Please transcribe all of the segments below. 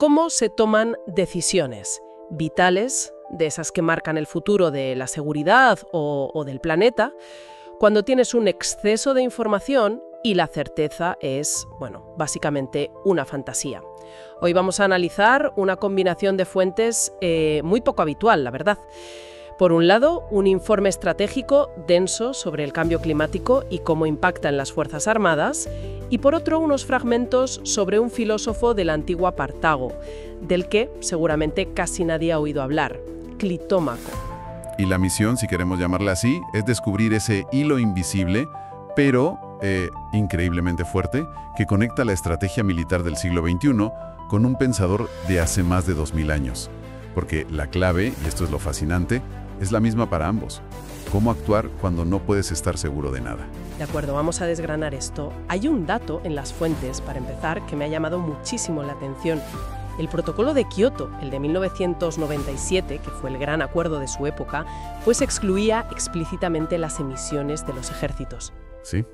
cómo se toman decisiones vitales, de esas que marcan el futuro de la seguridad o del planeta, cuando tienes un exceso de información y la certeza es, bueno, básicamente una fantasía. Hoy vamos a analizar una combinación de fuentes muy poco habitual, la verdad. Por un lado, un informe estratégico denso sobre el cambio climático y cómo impacta en las Fuerzas Armadas, y por otro, unos fragmentos sobre un filósofo de la antigua Partago, del que seguramente casi nadie ha oído hablar, Clitómaco. Y la misión, si queremos llamarla así, es descubrir ese hilo invisible, pero increíblemente fuerte, que conecta la estrategia militar del siglo XXI con un pensador de hace más de 2000 años. Porque la clave, y esto es lo fascinante, es la misma para ambos. Cómo actuar cuando no puedes estar seguro de nada. De acuerdo, vamos a desgranar esto. Hay un dato en las fuentes, para empezar, que me ha llamado muchísimo la atención. El protocolo de Kioto, el de 1997, que fue el gran acuerdo de su época, pues excluía explícitamente las emisiones de los ejércitos. Sí,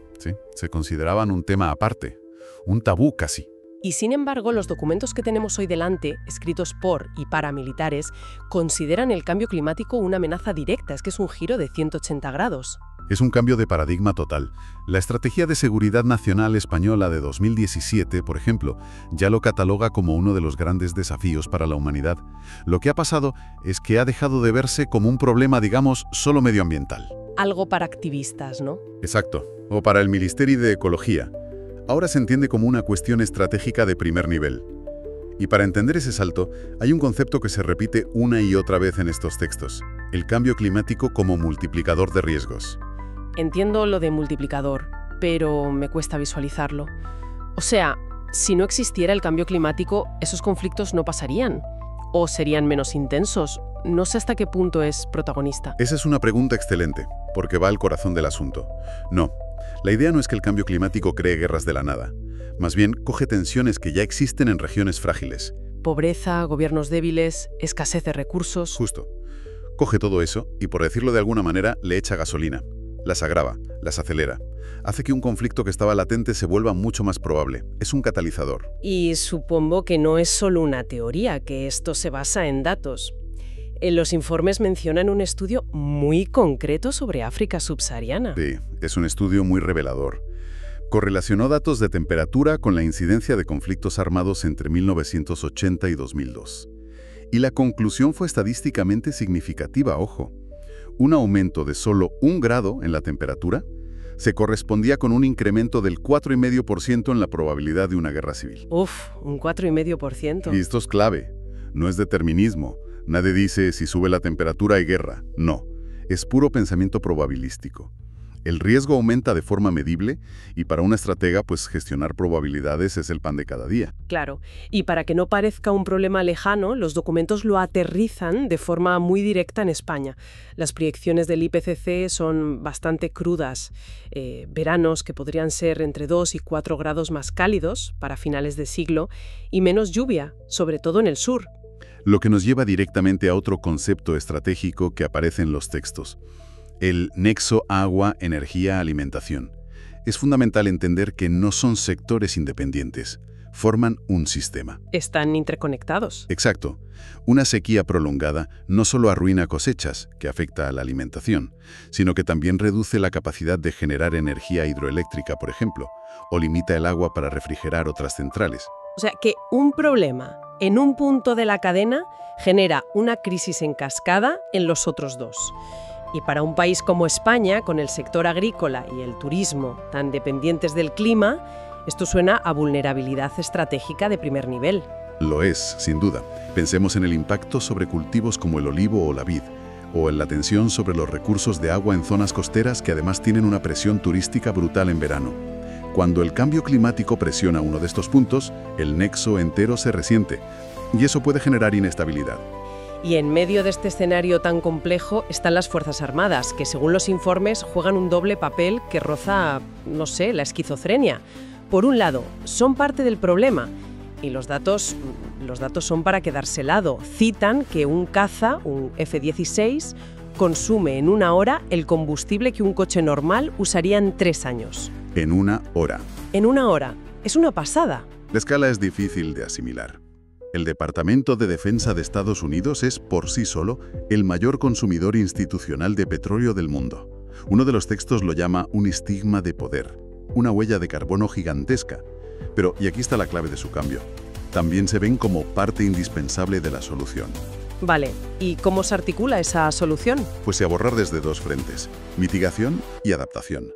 se consideraban un tema aparte, un tabú casi. Y sin embargo, los documentos que tenemos hoy delante, escritos por y para militares, consideran el cambio climático una amenaza directa. Es que es un giro de 180 grados. Es un cambio de paradigma total. La Estrategia de Seguridad Nacional Española de 2017, por ejemplo, ya lo cataloga como uno de los grandes desafíos para la humanidad. Lo que ha pasado es que ha dejado de verse como un problema, digamos, solo medioambiental. Algo para activistas, ¿no? Exacto. O para el Ministerio de Ecología. Ahora se entiende como una cuestión estratégica de primer nivel. Y para entender ese salto, hay un concepto que se repite una y otra vez en estos textos: el cambio climático como multiplicador de riesgos. Entiendo lo de multiplicador, pero me cuesta visualizarlo. O sea, si no existiera el cambio climático, esos conflictos no pasarían. ¿O serían menos intensos? No sé hasta qué punto es protagonista. Esa es una pregunta excelente, porque va al corazón del asunto. No, la idea no es que el cambio climático cree guerras de la nada. Más bien, coge tensiones que ya existen en regiones frágiles. Pobreza, gobiernos débiles, escasez de recursos. Justo. Coge todo eso y, por decirlo de alguna manera, le echa gasolina. Las agrava, las acelera. Hace que un conflicto que estaba latente se vuelva mucho más probable. Es un catalizador. Y supongo que no es solo una teoría, que esto se basa en datos. En los informes mencionan un estudio muy concreto sobre África subsahariana. Sí, es un estudio muy revelador. Correlacionó datos de temperatura con la incidencia de conflictos armados entre 1980 y 2002. Y la conclusión fue estadísticamente significativa, ojo. Un aumento de solo 1 grado en la temperatura se correspondía con un incremento del 4,5% en la probabilidad de una guerra civil. Uf, un 4,5%. Y esto es clave. No es determinismo. Nadie dice si sube la temperatura hay guerra. No. Es puro pensamiento probabilístico. El riesgo aumenta de forma medible y para una estratega, pues gestionar probabilidades es el pan de cada día. Claro, y para que no parezca un problema lejano, los documentos lo aterrizan de forma muy directa en España. Las proyecciones del IPCC son bastante crudas. Veranos que podrían ser entre 2 y 4 grados más cálidos para finales de siglo y menos lluvia, sobre todo en el sur. Lo que nos lleva directamente a otro concepto estratégico que aparece en los textos. El nexo agua-energía-alimentación. Es fundamental entender que no son sectores independientes, forman un sistema. Están interconectados. Exacto. Una sequía prolongada no solo arruina cosechas, que afecta a la alimentación, sino que también reduce la capacidad de generar energía hidroeléctrica, por ejemplo, o limita el agua para refrigerar otras centrales. O sea, que un problema en un punto de la cadena genera una crisis en cascada en los otros dos. Y para un país como España, con el sector agrícola y el turismo tan dependientes del clima, esto suena a vulnerabilidad estratégica de primer nivel. Lo es, sin duda. Pensemos en el impacto sobre cultivos como el olivo o la vid, o en la tensión sobre los recursos de agua en zonas costeras que además tienen una presión turística brutal en verano. Cuando el cambio climático presiona uno de estos puntos, el nexo entero se resiente, y eso puede generar inestabilidad. Y en medio de este escenario tan complejo están las Fuerzas Armadas, que según los informes juegan un doble papel que roza, no sé, la esquizofrenia. Por un lado, son parte del problema, y los datos son para quedarse helado. Citan que un caza, un F-16, consume en 1 hora el combustible que un coche normal usaría en 3 años. En 1 hora. En 1 hora. Es una pasada. La escala es difícil de asimilar. El Departamento de Defensa de Estados Unidos es, por sí solo, el mayor consumidor institucional de petróleo del mundo. Uno de los textos lo llama un estigma de poder, una huella de carbono gigantesca. Pero, y aquí está la clave de su cambio, también se ven como parte indispensable de la solución. Vale, ¿y cómo se articula esa solución? Pues se aborda desde dos frentes, mitigación y adaptación.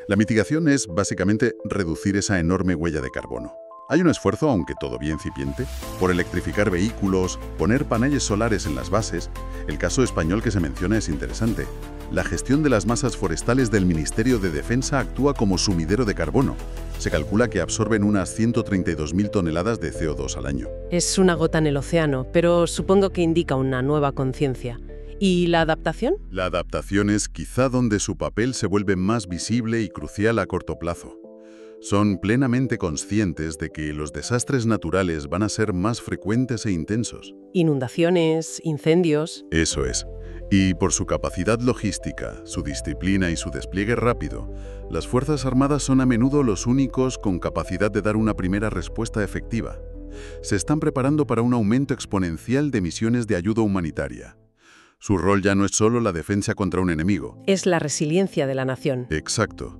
La mitigación es, básicamente, reducir esa enorme huella de carbono. Hay un esfuerzo, aunque todavía incipiente, por electrificar vehículos, poner paneles solares en las bases. El caso español que se menciona es interesante. La gestión de las masas forestales del Ministerio de Defensa actúa como sumidero de carbono. Se calcula que absorben unas 132.000 toneladas de CO2 al año. Es una gota en el océano, pero supongo que indica una nueva conciencia. ¿Y la adaptación? La adaptación es quizá donde su papel se vuelve más visible y crucial a corto plazo. Son plenamente conscientes de que los desastres naturales van a ser más frecuentes e intensos. Inundaciones, incendios. Eso es. Y por su capacidad logística, su disciplina y su despliegue rápido, las Fuerzas Armadas son a menudo los únicos con capacidad de dar una primera respuesta efectiva. Se están preparando para un aumento exponencial de misiones de ayuda humanitaria. Su rol ya no es solo la defensa contra un enemigo. Es la resiliencia de la nación. Exacto.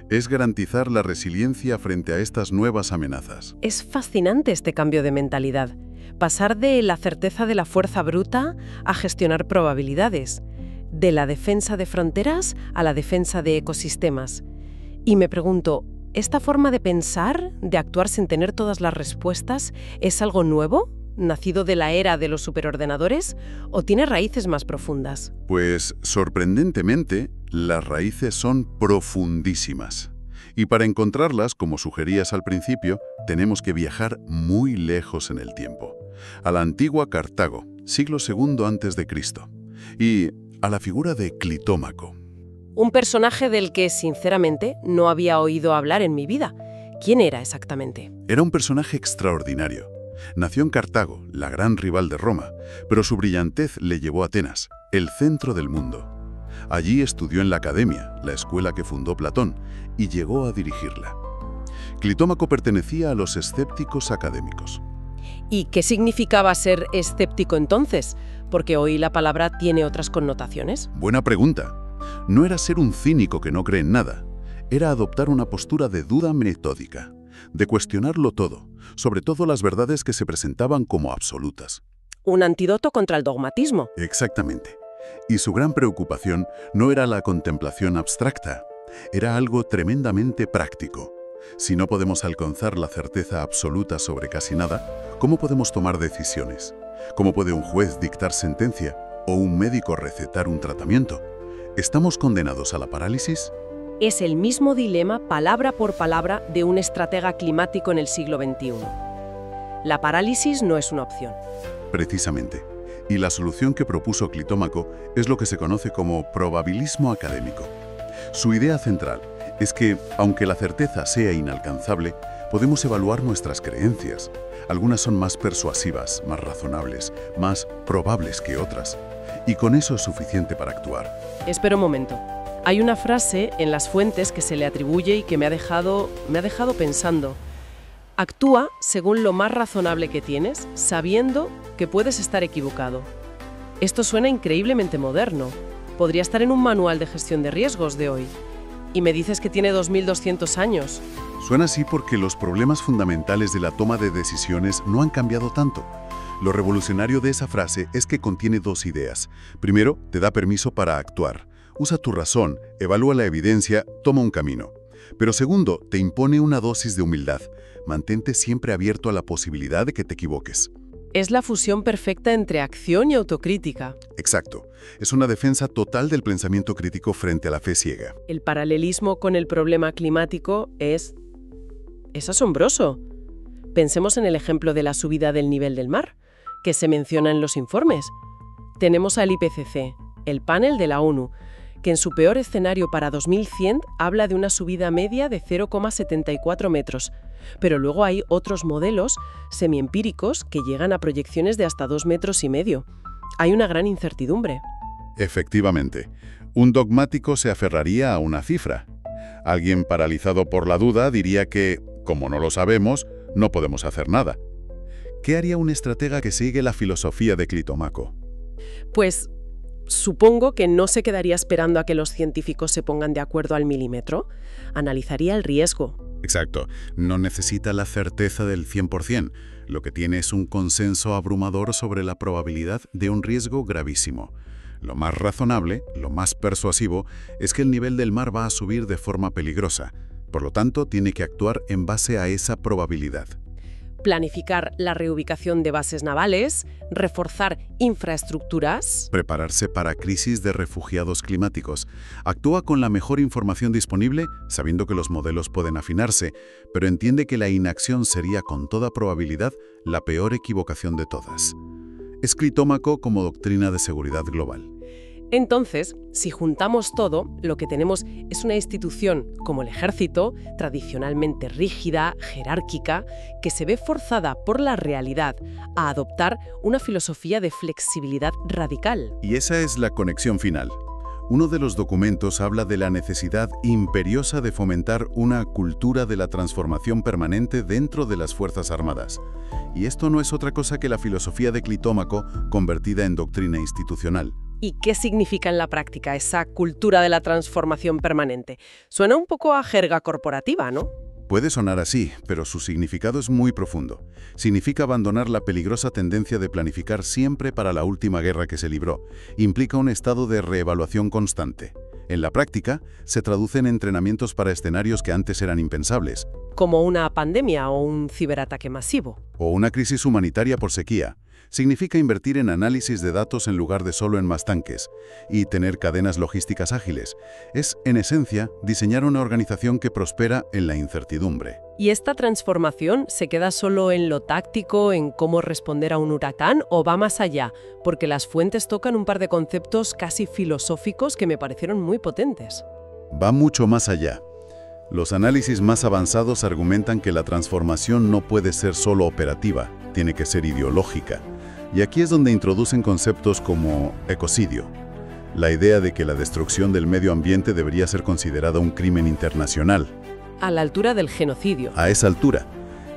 Es garantizar la resiliencia frente a estas nuevas amenazas. Es fascinante este cambio de mentalidad. Pasar de la certeza de la fuerza bruta a gestionar probabilidades. De la defensa de fronteras a la defensa de ecosistemas. Y me pregunto, ¿esta forma de pensar, de actuar sin tener todas las respuestas, es algo nuevo? ¿Nacido de la era de los superordenadores o tiene raíces más profundas? Pues, sorprendentemente, las raíces son profundísimas. Y para encontrarlas, como sugerías al principio, tenemos que viajar muy lejos en el tiempo. A la antigua Cartago, siglo II a.C., y a la figura de Clitómaco. Un personaje del que, sinceramente, no había oído hablar en mi vida. ¿Quién era exactamente? Era un personaje extraordinario. Nació en Cartago, la gran rival de Roma, pero su brillantez le llevó a Atenas, el centro del mundo. Allí estudió en la Academia, la escuela que fundó Platón, y llegó a dirigirla. Clitómaco pertenecía a los escépticos académicos. ¿Y qué significaba ser escéptico entonces? Porque hoy la palabra tiene otras connotaciones. Buena pregunta. No era ser un cínico que no cree en nada. Era adoptar una postura de duda metódica, de cuestionarlo todo, sobre todo las verdades que se presentaban como absolutas. Un antídoto contra el dogmatismo. Exactamente. Y su gran preocupación no era la contemplación abstracta, era algo tremendamente práctico. Si no podemos alcanzar la certeza absoluta sobre casi nada, ¿cómo podemos tomar decisiones? ¿Cómo puede un juez dictar sentencia o un médico recetar un tratamiento? ¿Estamos condenados a la parálisis? Es el mismo dilema, palabra por palabra, de un estratega climático en el siglo XXI. La parálisis no es una opción. Precisamente. Y la solución que propuso Clitómaco es lo que se conoce como probabilismo académico. Su idea central es que, aunque la certeza sea inalcanzable, podemos evaluar nuestras creencias. Algunas son más persuasivas, más razonables, más probables que otras. Y con eso es suficiente para actuar. Espera un momento. Hay una frase en las fuentes que se le atribuye y que me ha dejado pensando. Actúa según lo más razonable que tienes, sabiendo que puedes estar equivocado. Esto suena increíblemente moderno. Podría estar en un manual de gestión de riesgos de hoy. Y me dices que tiene 2200 años. Suena así porque los problemas fundamentales de la toma de decisiones no han cambiado tanto. Lo revolucionario de esa frase es que contiene dos ideas. Primero, te da permiso para actuar. Usa tu razón, evalúa la evidencia, toma un camino. Pero segundo, te impone una dosis de humildad. Mantente siempre abierto a la posibilidad de que te equivoques. Es la fusión perfecta entre acción y autocrítica. Exacto. Es una defensa total del pensamiento crítico frente a la fe ciega. El paralelismo con el problema climático es asombroso. Pensemos en el ejemplo de la subida del nivel del mar, que se menciona en los informes. Tenemos al IPCC, el panel de la ONU, que en su peor escenario para 2100 habla de una subida media de 0,74 metros. Pero luego hay otros modelos semiempíricos que llegan a proyecciones de hasta 2,5 metros. Hay una gran incertidumbre. Efectivamente. Un dogmático se aferraría a una cifra. Alguien paralizado por la duda diría que, como no lo sabemos, no podemos hacer nada. ¿Qué haría un estratega que sigue la filosofía de Clitómaco? Pues supongo que no se quedaría esperando a que los científicos se pongan de acuerdo al milímetro. Analizaría el riesgo. Exacto. No necesita la certeza del 100%. Lo que tiene es un consenso abrumador sobre la probabilidad de un riesgo gravísimo. Lo más razonable, lo más persuasivo, es que el nivel del mar va a subir de forma peligrosa. Por lo tanto, tiene que actuar en base a esa probabilidad. Planificar la reubicación de bases navales, reforzar infraestructuras. Prepararse para crisis de refugiados climáticos. Actúa con la mejor información disponible, sabiendo que los modelos pueden afinarse, pero entiende que la inacción sería con toda probabilidad la peor equivocación de todas. Es Clitómaco como doctrina de seguridad global. Entonces, si juntamos todo, lo que tenemos es una institución como el ejército, tradicionalmente rígida, jerárquica, que se ve forzada por la realidad a adoptar una filosofía de flexibilidad radical. Y esa es la conexión final. Uno de los documentos habla de la necesidad imperiosa de fomentar una cultura de la transformación permanente dentro de las Fuerzas Armadas. Y esto no es otra cosa que la filosofía de Clitómaco convertida en doctrina institucional. ¿Y qué significa en la práctica esa cultura de la transformación permanente? Suena un poco a jerga corporativa, ¿no? Puede sonar así, pero su significado es muy profundo. Significa abandonar la peligrosa tendencia de planificar siempre para la última guerra que se libró. Implica un estado de reevaluación constante. En la práctica, se traduce en entrenamientos para escenarios que antes eran impensables. Como una pandemia o un ciberataque masivo. O una crisis humanitaria por sequía. Significa invertir en análisis de datos en lugar de solo en más tanques y tener cadenas logísticas ágiles. Es, en esencia, diseñar una organización que prospera en la incertidumbre. ¿Y esta transformación se queda solo en lo táctico, en cómo responder a un huracán, o va más allá? Porque las fuentes tocan un par de conceptos casi filosóficos que me parecieron muy potentes. Va mucho más allá. Los análisis más avanzados argumentan que la transformación no puede ser solo operativa, tiene que ser ideológica. Y aquí es donde introducen conceptos como ecocidio, la idea de que la destrucción del medio ambiente debería ser considerada un crimen internacional. A la altura del genocidio. A esa altura.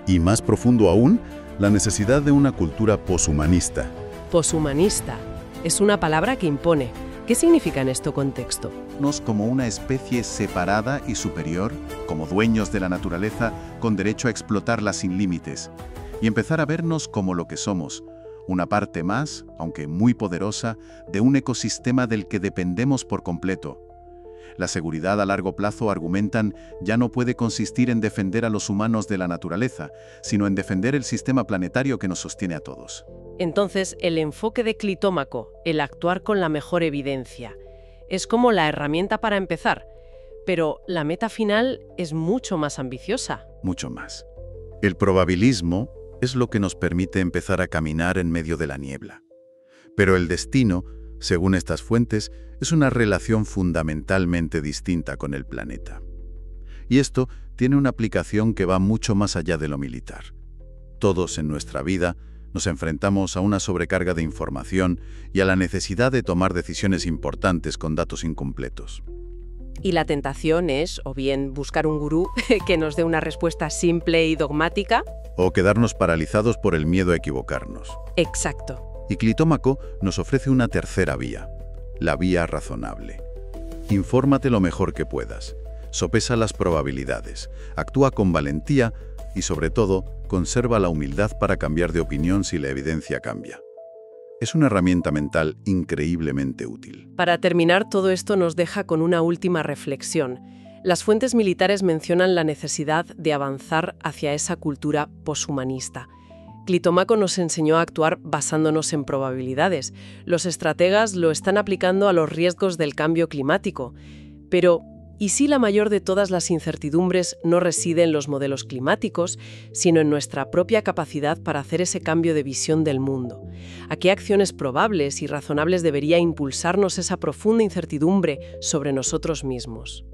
Y más profundo aún, la necesidad de una cultura poshumanista. Poshumanista. Es una palabra que impone. ¿Qué significa en este contexto? Nos como una especie separada y superior, como dueños de la naturaleza, con derecho a explotarla sin límites. Y empezar a vernos como lo que somos, una parte más, aunque muy poderosa, de un ecosistema del que dependemos por completo. La seguridad a largo plazo, argumentan, ya no puede consistir en defender a los humanos de la naturaleza, sino en defender el sistema planetario que nos sostiene a todos. Entonces, el enfoque de Clitómaco, el actuar con la mejor evidencia, es como la herramienta para empezar, pero la meta final es mucho más ambiciosa. Mucho más. El probabilismo es lo que nos permite empezar a caminar en medio de la niebla. Pero el destino, según estas fuentes, es una relación fundamentalmente distinta con el planeta. Y esto tiene una aplicación que va mucho más allá de lo militar. Todos en nuestra vida nos enfrentamos a una sobrecarga de información y a la necesidad de tomar decisiones importantes con datos incompletos. Y la tentación es, o bien buscar un gurú que nos dé una respuesta simple y dogmática. O quedarnos paralizados por el miedo a equivocarnos. Exacto. Y Clitómaco nos ofrece una tercera vía, la vía razonable. Infórmate lo mejor que puedas, sopesa las probabilidades, actúa con valentía y, sobre todo, conserva la humildad para cambiar de opinión si la evidencia cambia. Es una herramienta mental increíblemente útil. Para terminar, todo esto nos deja con una última reflexión. Las fuentes militares mencionan la necesidad de avanzar hacia esa cultura poshumanista. Clitómaco nos enseñó a actuar basándonos en probabilidades. Los estrategas lo están aplicando a los riesgos del cambio climático. Pero, ¿y si la mayor de todas las incertidumbres no reside en los modelos climáticos, sino en nuestra propia capacidad para hacer ese cambio de visión del mundo? ¿A qué acciones probables y razonables debería impulsarnos esa profunda incertidumbre sobre nosotros mismos?